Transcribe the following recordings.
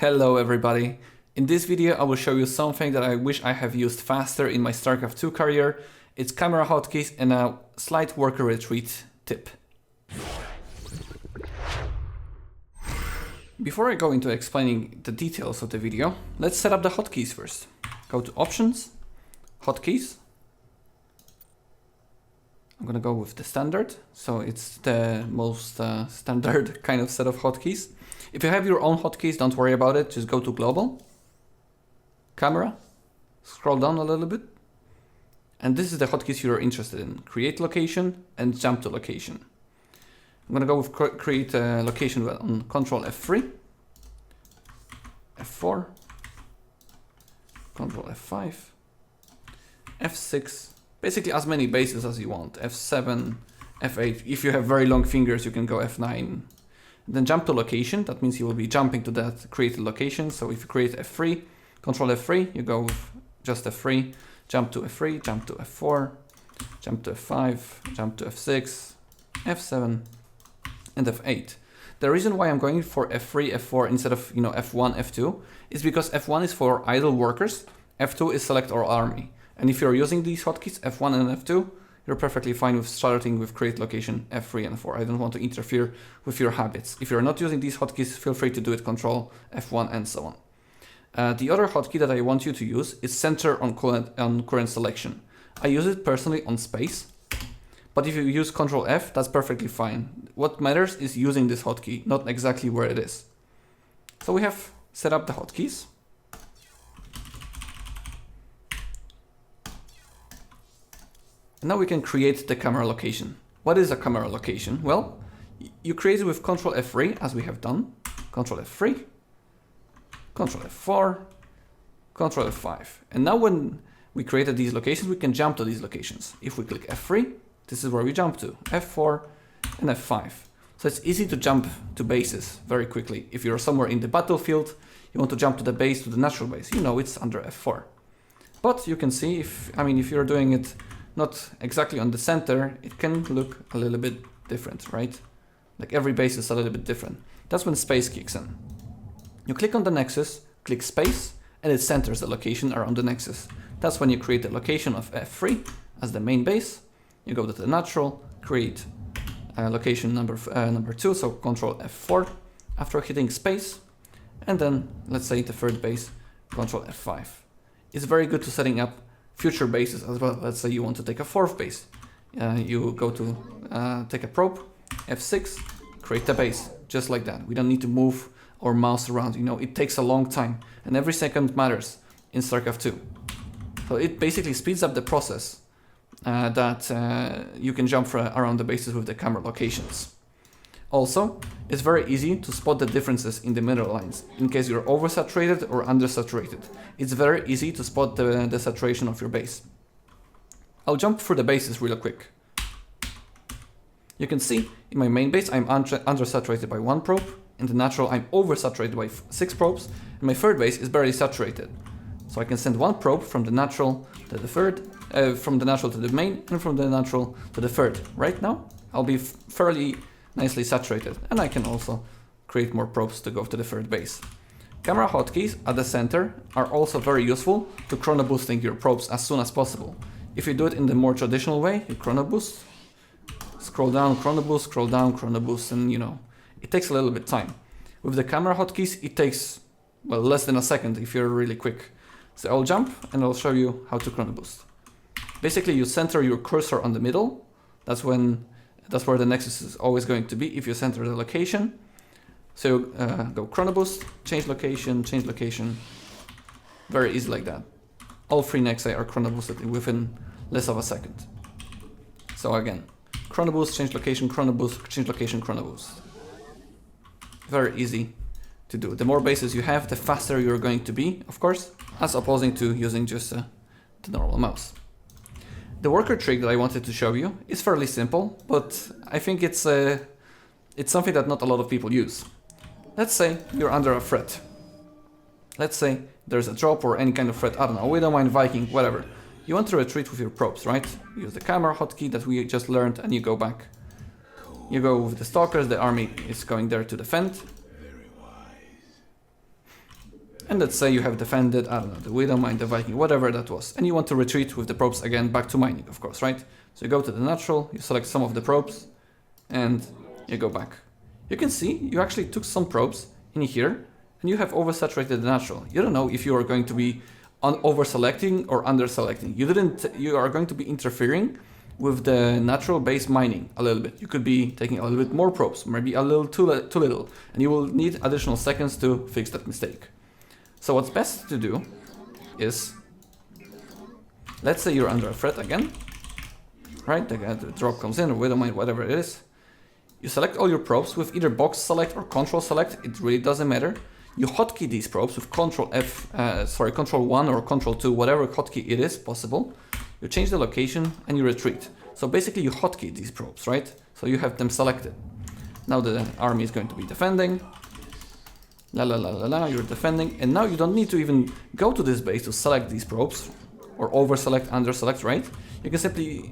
Hello everybody. In this video I will show you something that I wish I have used faster in my Starcraft 2 career. It's camera hotkeys and a slight worker retreat tip. Before I go into explaining the details of the video, let's set up the hotkeys first. Go to Options, Hotkeys. I'm gonna go with the standard, so it's the most standard kind of set of hotkeys. If you have your own hotkeys, don't worry about it, just go to Global, Camera, scroll down a little bit, and this is the hotkeys you're interested in. Create location and jump to location. I'm gonna go with create location on Control F3, F4, Control F5, F6, basically as many bases as you want, F7, F8. If you have very long fingers, you can go F9. Then jump to location, that means you will be jumping to that created location. So if you create F3, Control F3, you go with just F3, jump to F3, jump to F4, jump to F5, jump to F6, F7, and F8. The reason why I'm going for F3, F4 instead of F1, F2 is because F1 is for idle workers, F2 is select all army. And if you're using these hotkeys, F1 and F2, you're perfectly fine with starting with create location F3 and F4. I don't want to interfere with your habits. If you're not using these hotkeys, feel free to do it Control F1 and so on. The other hotkey that I want you to use is center on current selection. I use it personally on space, but if you use Control F, that's perfectly fine. What matters is using this hotkey, not exactly where it is. So we have set up the hotkeys. And now we can create the camera location. What is a camera location? Well, you create it with Control F3 as we have done. Control F3, Control F4, Control F5. And now when we created these locations, we can jump to these locations. If we click F3, this is where we jump to, F4 and F5. So it's easy to jump to bases very quickly. If you're somewhere in the battlefield, you want to jump to the base, to the natural base, you know it's under F4. But you can see if you're doing it not exactly on the center, it can look a little bit different, right? Like every base is a little bit different. That's when space kicks in. You click on the nexus, click space, and it centers the location around the nexus. That's when you create the location of F3 as the main base. You go to the natural, create location number 2, so Control F4 after hitting space, and then let's say the third base, Control F5. It's very good to setting up future bases as well. Let's say you want to take a fourth base. You go to take a probe, F6, create a base, just like that. We don't need to move our mouse around, it takes a long time and every second matters in StarCraft 2. So it basically speeds up the process that you can jump around the bases with the camera locations. Also, it's very easy to spot the differences in the middle lines in case you're oversaturated or undersaturated. It's very easy to spot the saturation of your base. I'll jump through the bases real quick. You can see in my main base I'm undersaturated by 1 probe, in the natural I'm oversaturated by 6 probes, and my third base is barely saturated. So I can send 1 probe from the natural to the third, from the natural to the main, and from the natural to the third. Right now I'll be fairly nicely saturated, and I can also create more probes to go to the third base. Camera hotkeys at the center are also very useful to chrono boosting your probes as soon as possible. If you do it in the more traditional way, you chrono boost, scroll down, chrono boost, scroll down, chrono boost, and it takes a little bit of time. With the camera hotkeys, it takes, well, less than a second if you're really quick. So I'll jump and I'll show you how to chrono boost. Basically, you center your cursor on the middle. That's where the nexus is always going to be if you center the location. So go chrono boost, change location, very easy like that. All 3 nexi are chrono boosted within less of a second. So again, chrono boost, change location, chrono boost, change location, chrono boost. Very easy to do. The more bases you have, the faster you're going to be, of course, as opposing to using just the normal mouse. The worker trick that I wanted to show you is fairly simple, but I think it's something that not a lot of people use. Let's say you're under a threat. Let's say there's a drop or any kind of threat, I don't know, we don't mind Viking, whatever. You want to retreat with your probes, right? Use the camera hotkey that we just learned and you go back. You go with the stalkers, the army is going there to defend. And let's say you have defended, I don't know, the Widow Mine, the Viking, whatever that was. And you want to retreat with the probes again back to mining, of course, right? So you go to the natural, you select some of the probes, and you go back. You can see you actually took some probes in here, and you have oversaturated the natural. You don't know if you are going to be over-selecting or under-selecting. You are going to be interfering with the natural base mining a little bit. You could be taking a little bit more probes, maybe a little too little, and you will need additional seconds to fix that mistake. So what's best to do is, let's say you're under a threat again, right? The drop comes in, or Widow Mine, whatever it is. You select all your probes with either box select or control select, it really doesn't matter. You hotkey these probes with control 1 or control 2, whatever hotkey it is possible. You change the location and you retreat. So basically you hotkey these probes, right? So you have them selected. Now the army is going to be defending. You're defending, and now you don't need to even go to this base to select these probes, or over select, under select, right? You can simply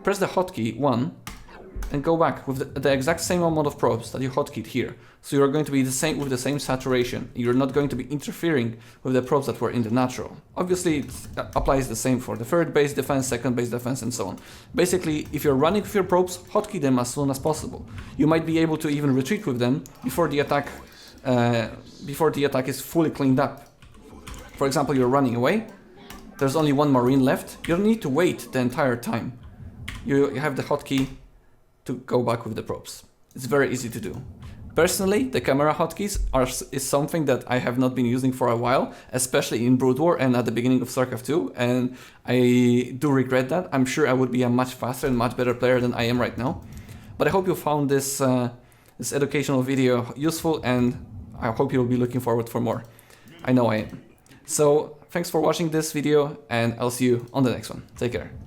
press the hotkey 1 and go back with the exact same amount of probes that you hotkeyed here. So you're going to be with the same saturation. You're not going to be interfering with the probes that were in the natural. Obviously, it applies the same for the third base defense, second base defense, and so on. Basically, if you're running with your probes, hotkey them as soon as possible. You might be able to even retreat with them before the attack is fully cleaned up. For example, you're running away, there's only one Marine left, you don't need to wait the entire time. You have the hotkey to go back with the probes. It's very easy to do. Personally, the camera hotkeys is something that I have not been using for a while, especially in Brood War and at the beginning of Starcraft 2, and I do regret that. I'm sure I would be a much faster and much better player than I am right now. But I hope you found this educational video useful, and I hope you'll be looking forward for more. I know I am. So thanks for watching this video, and I'll see you on the next one. Take care.